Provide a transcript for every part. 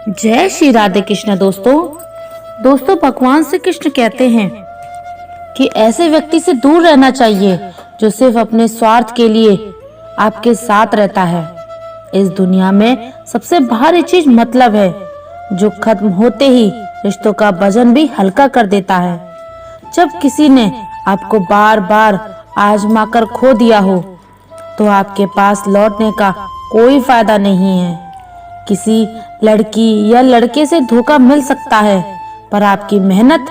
जय श्री राधे कृष्ण। दोस्तों भगवान श्री कृष्ण कहते हैं कि ऐसे व्यक्ति से दूर रहना चाहिए जो सिर्फ अपने स्वार्थ के लिए आपके साथ रहता है। इस दुनिया में सबसे भारी चीज मतलब है, जो खत्म होते ही रिश्तों का वजन भी हल्का कर देता है। जब किसी ने आपको बार बार आजमा कर खो दिया हो तो आपके पास लौटने का कोई फायदा नहीं है। किसी लड़की या लड़के से धोखा मिल सकता है, पर आपकी मेहनत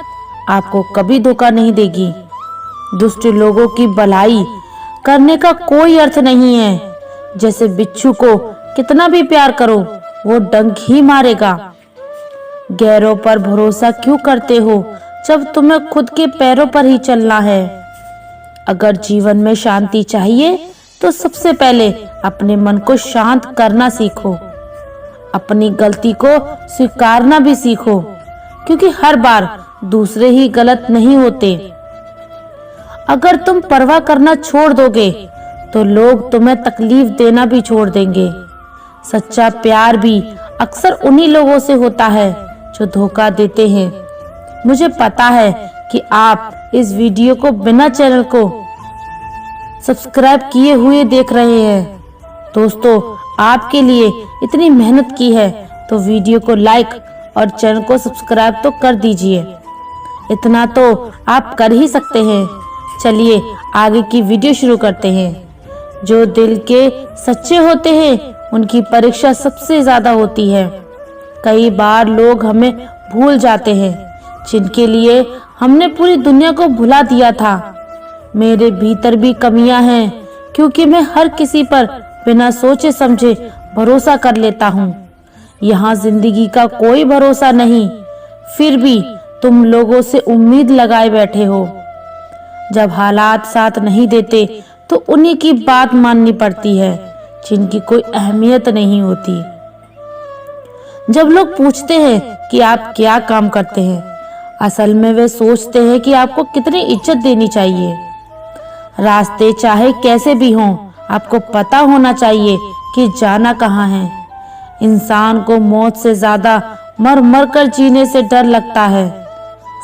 आपको कभी धोखा नहीं देगी। दुष्ट लोगों की भलाई करने का कोई अर्थ नहीं है। जैसे बिच्छू को कितना भी प्यार करो, वो डंक ही मारेगा। गैरों पर भरोसा क्यों करते हो जब तुम्हें खुद के पैरों पर ही चलना है। अगर जीवन में शांति चाहिए तो सबसे पहले अपने मन को शांत करना सीखो। अपनी गलती को स्वीकारना भी सीखो, क्योंकि हर बार दूसरे ही गलत नहीं होते। अगर तुम परवाह करना छोड़ दोगे तो लोग तुम्हें तकलीफ देना भी छोड़ देंगे। सच्चा प्यार भी अक्सर उन्हीं लोगों से होता है जो धोखा देते हैं। मुझे पता है कि आप इस वीडियो को बिना चैनल को सब्सक्राइब किए हुए देख रहे हैं। दोस्तों, आपके लिए इतनी मेहनत की है तो वीडियो को लाइक और चैनल को सब्सक्राइब तो कर दीजिए। इतना तो आप कर ही सकते हैं। चलिए आगे की वीडियो शुरू करते हैं। जो दिल के सच्चे होते हैं उनकी परीक्षा सबसे ज्यादा होती है। कई बार लोग हमें भूल जाते हैं जिनके लिए हमने पूरी दुनिया को भुला दिया था। मेरे भीतर भी कमियां हैं, क्योंकि मैं हर किसी पर बिना सोचे समझे भरोसा कर लेता हूँ। यहाँ जिंदगी का कोई भरोसा नहीं, फिर भी तुम लोगों से उम्मीद लगाए बैठे हो। जब हालात साथ नहीं देते तो उन्हीं की बात माननी पड़ती है जिनकी कोई अहमियत नहीं होती। जब लोग पूछते हैं कि आप क्या काम करते हैं, असल में वे सोचते हैं कि आपको कितनी इज्जत देनी चाहिए। रास्ते चाहे कैसे भी हों, आपको पता होना चाहिए कि जाना कहाँ है। इंसान को मौत से ज्यादा मर मर कर जीने से डर लगता है।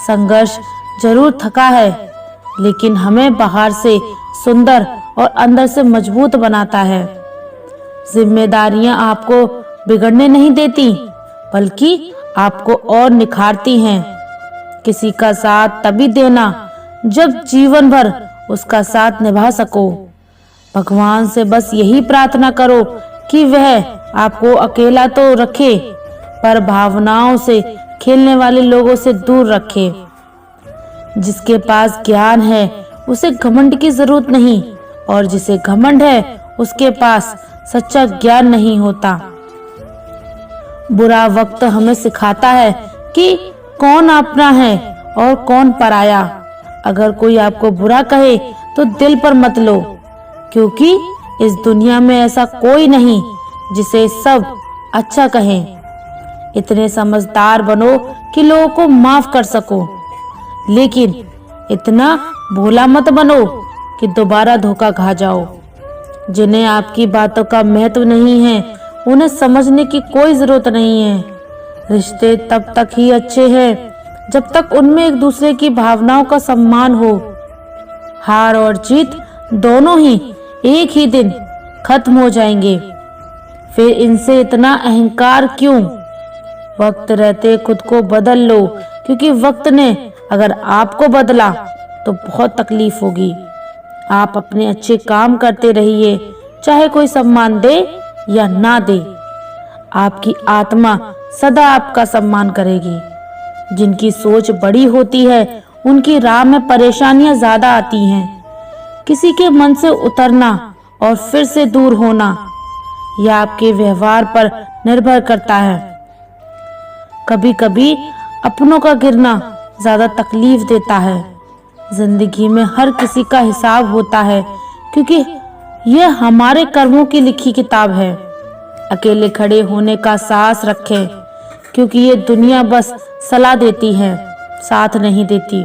संघर्ष जरूर थका है, लेकिन हमें बाहर से सुंदर और अंदर से मजबूत बनाता है। जिम्मेदारियां आपको बिगड़ने नहीं देती, बल्कि आपको और निखारती हैं। किसी का साथ तभी देना जब जीवन भर उसका साथ निभा सको। भगवान से बस यही प्रार्थना करो कि वह आपको अकेला तो रखे, पर भावनाओं से खेलने वाले लोगों से दूर रखे। जिसके पास ज्ञान है उसे घमंड की जरूरत नहीं, और जिसे घमंड है उसके पास सच्चा ज्ञान नहीं होता। बुरा वक्त हमें सिखाता है कि कौन अपना है और कौन पराया। अगर कोई आपको बुरा कहे तो दिल पर मत लो, क्योंकि इस दुनिया में ऐसा कोई नहीं जिसे सब अच्छा कहें। इतने समझदार बनो कि लोगों को माफ कर सको, लेकिन इतना भोला मत बनो कि दोबारा धोखा खा जाओ। जिन्हें आपकी बातों का महत्व नहीं है, उन्हें समझने की कोई जरूरत नहीं है। रिश्ते तब तक ही अच्छे हैं जब तक उनमें एक दूसरे की भावनाओं का सम्मान हो। हार और जीत दोनों ही एक ही दिन खत्म हो जाएंगे, फिर इनसे इतना अहंकार क्यों। वक्त रहते खुद को बदल लो, क्योंकि वक्त ने अगर आपको बदला तो बहुत तकलीफ होगी। आप अपने अच्छे काम करते रहिए, चाहे कोई सम्मान दे या ना दे। आपकी आत्मा सदा आपका सम्मान करेगी। जिनकी सोच बड़ी होती है उनकी राह में परेशानियां ज्यादा आती हैं। किसी के मन से उतरना और फिर से दूर होना यह आपके व्यवहार पर निर्भर करता है। कभी कभी अपनों का गिरना ज्यादा तकलीफ देता है। जिंदगी में हर किसी का हिसाब होता है, क्योंकि यह हमारे कर्मों की लिखी किताब है। अकेले खड़े होने का साहस रखें, क्योंकि ये दुनिया बस सलाह देती है, साथ नहीं देती।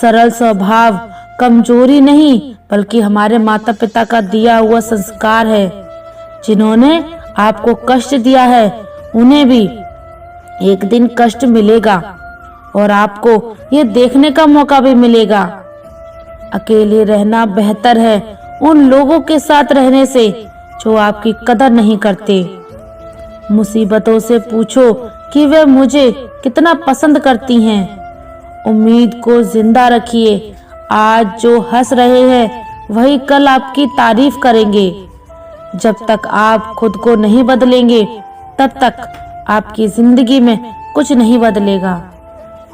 सरल स्वभाव कमजोरी नहीं, बल्कि हमारे माता पिता का दिया हुआ संस्कार है। जिन्होंने आपको कष्ट दिया है उन्हें भी एक दिन कष्ट मिलेगा और आपको ये देखने का मौका भी मिलेगा। अकेले रहना बेहतर है उन लोगों के साथ रहने से जो आपकी कदर नहीं करते। मुसीबतों से पूछो कि वे मुझे कितना पसंद करती हैं। उम्मीद को जिंदा रखिए। आज जो हंस रहे हैं वही कल आपकी तारीफ करेंगे। जब तक आप खुद को नहीं बदलेंगे तब तक आपकी जिंदगी में कुछ नहीं बदलेगा।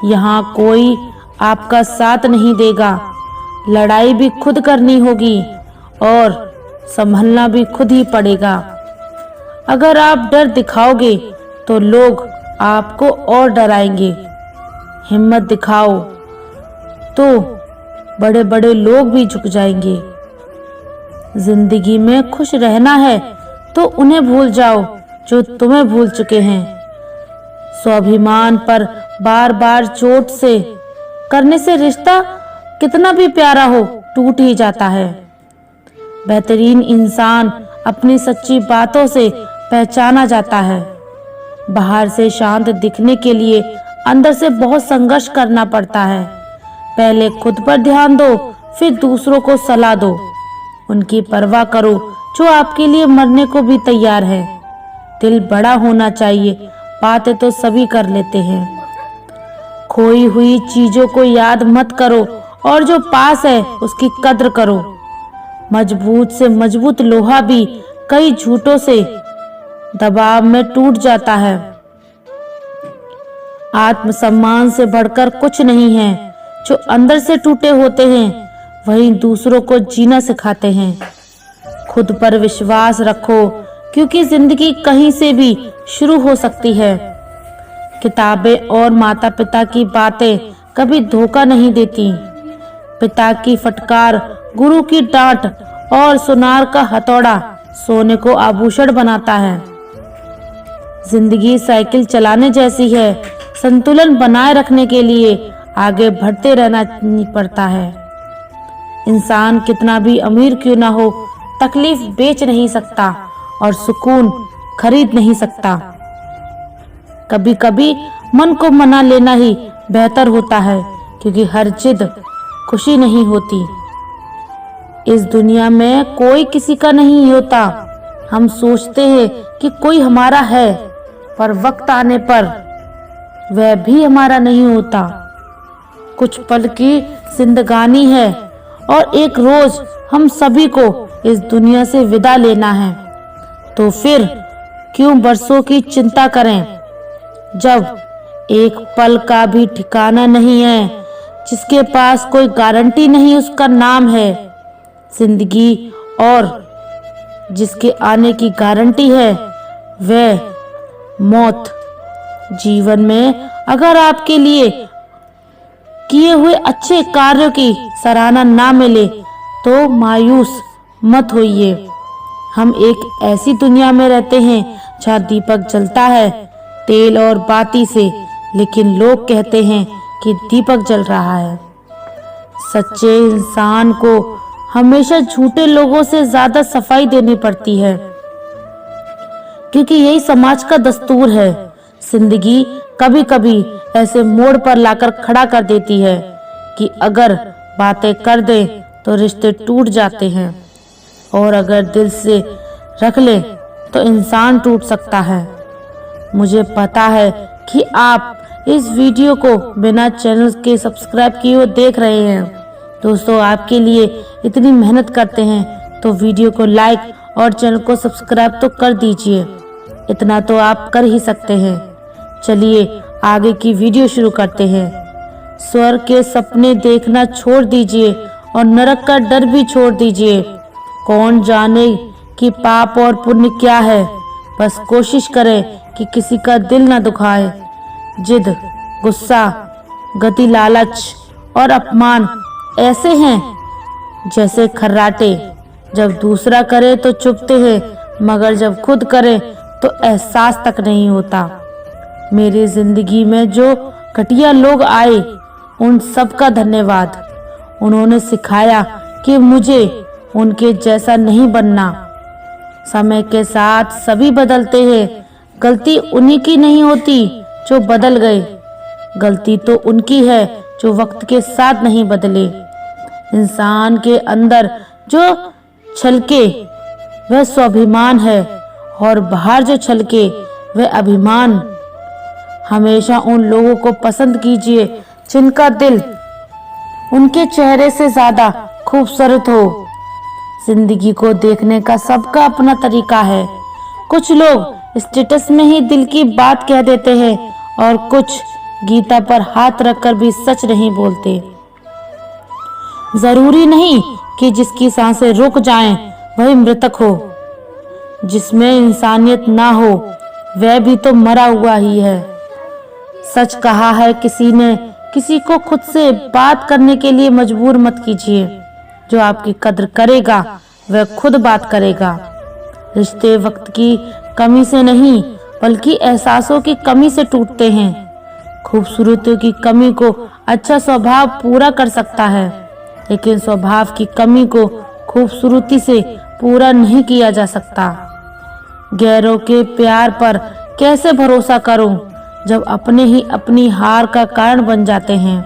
यहाँ कोई आपका साथ नहीं देगा। लड़ाई भी खुद करनी होगी और संभलना भी खुद ही पड़ेगा। अगर आप डर दिखाओगे तो लोग आपको और डराएंगे। हिम्मत दिखाओ तो बड़े बड़े लोग भी झुक जाएंगे। जिंदगी में खुश रहना है तो उन्हें भूल जाओ जो तुम्हें भूल चुके हैं। स्वाभिमान पर बार बार चोट से करने से रिश्ता कितना भी प्यारा हो टूट ही जाता है। बेहतरीन इंसान अपनी सच्ची बातों से पहचाना जाता है। बाहर से शांत दिखने के लिए अंदर से बहुत संघर्ष करना पड़ता है। पहले खुद पर ध्यान दो, फिर दूसरों को सलाह दो। उनकी परवाह करो जो आपके लिए मरने को भी तैयार है। दिल बड़ा होना चाहिए, बातें तो सभी कर लेते हैं। खोई हुई चीजों को याद मत करो और जो पास है उसकी कद्र करो। मजबूत से मजबूत लोहा भी कई झूठों से दबाव में टूट जाता है। आत्मसम्मान से बढ़कर कुछ नहीं है। जो अंदर से टूटे होते हैं वही दूसरों को जीना सिखाते हैं। खुद पर विश्वास रखो क्योंकि जिंदगी कहीं से भी शुरू हो सकती है। किताबें और माता पिता की बातें कभी धोखा नहीं देती। पिता की फटकार, गुरु की डांट और सुनार का हथौड़ा सोने को आभूषण बनाता है। जिंदगी साइकिल चलाने जैसी है। संतुलन बनाए रखने के लिए आगे बढ़ते रहना पड़ता है। इंसान कितना भी अमीर क्यों ना हो, तकलीफ बेच नहीं सकता और सुकून खरीद नहीं सकता। कभी कभी मन को मना लेना ही बेहतर होता है क्योंकि हर जिद खुशी नहीं होती। इस दुनिया में कोई किसी का नहीं होता। हम सोचते हैं कि कोई हमारा है, पर वक्त आने पर वह भी हमारा नहीं होता। कुछ पल की जिंदगानी है और एक रोज हम सभी को इस दुनिया से विदा लेना है। तो फिर क्यों बरसों की चिंता करें जब एक पल का भी ठिकाना नहीं है। जिसके पास कोई गारंटी नहीं उसका नाम है जिंदगी, और जिसके आने की गारंटी है वह मौत। जीवन में अगर आपके लिए किए हुए अच्छे कार्यों की सराहना ना मिले तो मायूस मत होइए। हम एक ऐसी दुनिया में रहते हैं जहाँ दीपक जलता है तेल और बाती से, लेकिन लोग कहते हैं कि दीपक जल रहा है। सच्चे इंसान को हमेशा झूठे लोगों से ज्यादा सफाई देनी पड़ती है क्योंकि यही समाज का दस्तूर है। जिंदगी कभी कभी ऐसे मोड़ पर लाकर खड़ा कर देती है कि अगर बातें कर दे तो रिश्ते टूट जाते हैं और अगर दिल से रख ले तो इंसान टूट सकता है। मुझे पता है कि आप इस वीडियो को बिना चैनल के सब्सक्राइब किए हुए देख रहे हैं। दोस्तों, आपके लिए इतनी मेहनत करते हैं तो वीडियो को लाइक और चैनल को सब्सक्राइब तो कर दीजिए। इतना तो आप कर ही सकते हैं। चलिए आगे की वीडियो शुरू करते हैं। स्वर्ग के सपने देखना छोड़ दीजिए और नरक का डर भी छोड़ दीजिए। कौन जाने कि पाप और पुण्य क्या है। बस कोशिश करें कि किसी का दिल न दुखाए। जिद, गुस्सा, गति, लालच और अपमान ऐसे हैं जैसे खर्राटे। जब दूसरा करे तो चुभते हैं, मगर जब खुद करे तो एहसास तक नहीं होता। मेरी जिंदगी में जो घटिया लोग आए उन सब का धन्यवाद। उन्होंने सिखाया कि मुझे उनके जैसा नहीं बनना। समय के साथ सभी बदलते हैं, गलती उन्हीं की नहीं होती जो बदल गए, गलती तो उनकी है जो वक्त के साथ नहीं बदले। इंसान के अंदर जो छलके वह स्वाभिमान है और बाहर जो छलके वह अभिमान। हमेशा उन लोगों को पसंद कीजिए जिनका दिल उनके चेहरे से ज्यादा खूबसूरत हो। जिंदगी को देखने का सबका अपना तरीका है। कुछ लोग स्टेटस में ही दिल की बात कह देते हैं और कुछ गीता पर हाथ रखकर भी सच नहीं बोलते। जरूरी नहीं कि जिसकी सांसें रुक जाएं वही मृतक हो। जिसमें इंसानियत ना हो वह भी तो मरा हुआ ही है। सच कहा है किसी ने, किसी को खुद से बात करने के लिए मजबूर मत कीजिए। जो आपकी कद्र करेगा वह खुद बात करेगा। रिश्ते वक्त की कमी से नहीं बल्कि एहसासों की कमी से टूटते हैं। खूबसूरती की कमी को अच्छा स्वभाव पूरा कर सकता है, लेकिन स्वभाव की कमी को खूबसूरती से पूरा नहीं किया जा सकता। गैरों के प्यार पर कैसे भरोसा करूं जब अपने ही अपनी हार का कारण बन जाते हैं।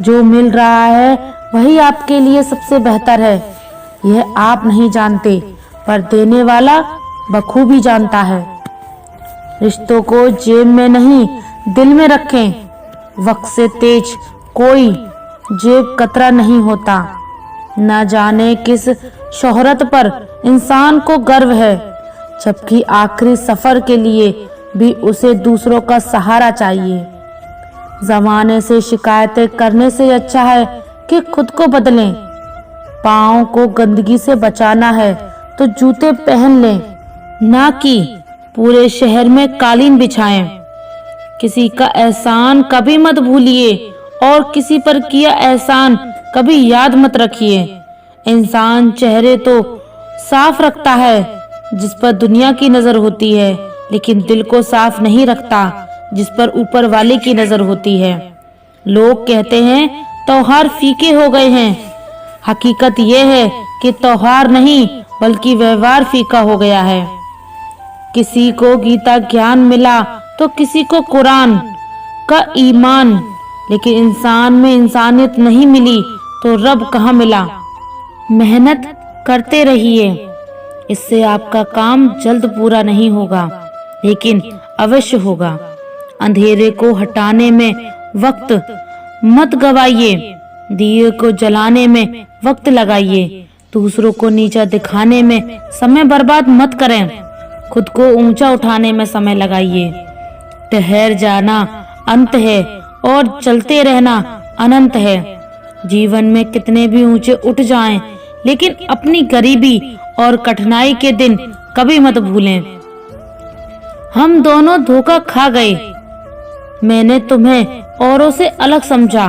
जो मिल रहा है वही आपके लिए सबसे बेहतर है। यह आप नहीं जानते पर देने वाला बखूबी जानता है। रिश्तों को जेब में नहीं दिल में रखें। वक्त से तेज कोई जेब कतरा नहीं होता। न जाने किस शोहरत पर इंसान को गर्व है, जबकि आखिरी सफर के लिए भी उसे दूसरों का सहारा चाहिए। जमाने से शिकायतें करने से अच्छा है कि खुद को बदलें। पाँव को गंदगी से बचाना है तो जूते पहन लें, ना कि पूरे शहर में कालीन बिछाएं। किसी का एहसान कभी मत भूलिए और किसी पर किया एहसान कभी याद मत रखिए। इंसान चेहरे तो साफ रखता है जिस पर दुनिया की नजर होती है, लेकिन दिल को साफ नहीं रखता जिस पर ऊपर वाले की नजर होती है। लोग कहते हैं त्योहार फीके हो गए हैं। हकीकत यह है कि त्योहार नहीं बल्कि व्यवहार फीका हो गया है। किसी को गीता ज्ञान मिला तो किसी को कुरान का ईमान, लेकिन इंसान में इंसानियत नहीं मिली तो रब कहाँ मिला। मेहनत करते रहिए, इससे आपका काम जल्द पूरा नहीं होगा लेकिन अवश्य होगा। अंधेरे को हटाने में वक्त मत गवाइए, दिए को जलाने में वक्त लगाइए। दूसरों को नीचा दिखाने में समय बर्बाद मत करें, खुद को ऊंचा उठाने में समय लगाइए। ठहर जाना अंत है और चलते रहना अनंत है। जीवन में कितने भी ऊंचे उठ जाएं, लेकिन अपनी गरीबी और कठिनाई के दिन कभी मत भूलें। हम दोनों धोखा खा गए। मैंने तुम्हें औरों से अलग समझा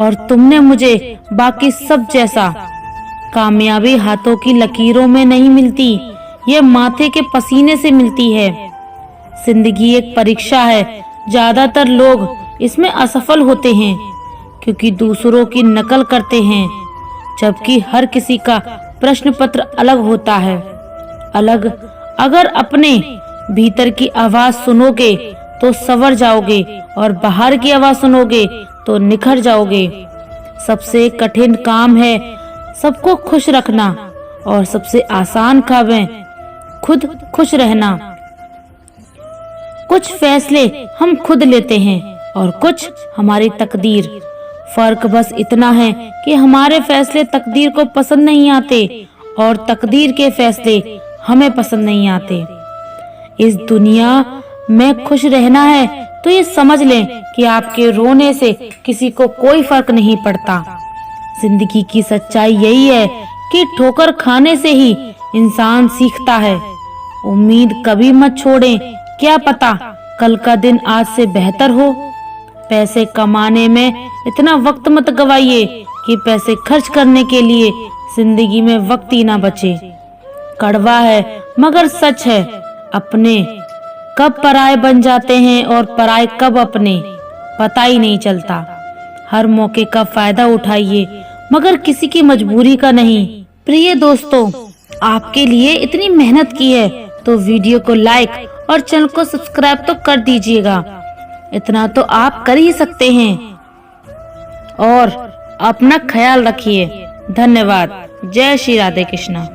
और तुमने मुझे बाकी सब जैसा। कामयाबी हाथों की लकीरों में नहीं मिलती, ये माथे के पसीने से मिलती है। जिंदगी एक परीक्षा है। ज्यादातर लोग इसमें असफल होते हैं क्योंकि दूसरों की नकल करते हैं, जबकि हर किसी का प्रश्न पत्र अलग होता है। अलग अगर अपने भीतर की आवाज सुनोगे तो संवर जाओगे और बाहर की आवाज सुनोगे तो निखर जाओगे। सबसे कठिन काम है सबको खुश रखना और सबसे आसान काम है खुद खुश रहना। कुछ फैसले हम खुद लेते हैं और कुछ हमारी तकदीर। फर्क बस इतना है कि हमारे फैसले तकदीर को पसंद नहीं आते और तकदीर के फैसले हमें पसंद नहीं आते। इस दुनिया में खुश रहना है तो ये समझ लें कि आपके रोने से किसी को कोई फर्क नहीं पड़ता। जिंदगी की सच्चाई यही है कि ठोकर खाने से ही इंसान सीखता है। उम्मीद कभी मत छोड़ें, क्या पता कल का दिन आज से बेहतर हो। पैसे कमाने में इतना वक्त मत गवाइए कि पैसे खर्च करने के लिए जिंदगी में वक्त ही ना बचे। कड़वा है मगर सच है, अपने कब पराये बन जाते हैं और पराये कब अपने, पता ही नहीं चलता। हर मौके का फायदा उठाइए मगर किसी की मजबूरी का नहीं। प्रिय दोस्तों, आपके लिए इतनी मेहनत की है तो वीडियो को लाइक और चैनल को सब्सक्राइब तो कर दीजिएगा। इतना तो आप कर ही सकते हैं। और अपना ख्याल रखिए। धन्यवाद। जय श्री राधे कृष्णा।